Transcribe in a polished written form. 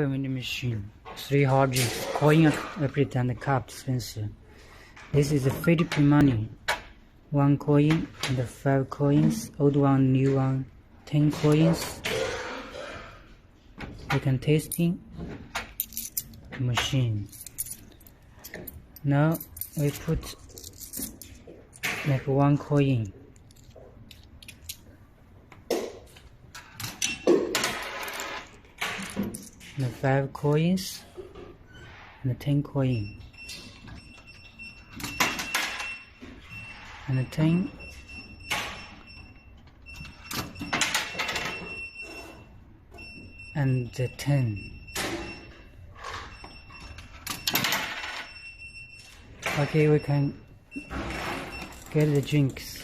vending machine, 3 hard drinks, coin operator and the cup dispenser. This is the Philippine money. 1 coin and 5 coins, old one, new one, 10 coins. You can tasting the machine. Now we put like 1 coin. And 5 coins and 10 coin and 10 and 10. Okay, we can get the drinks.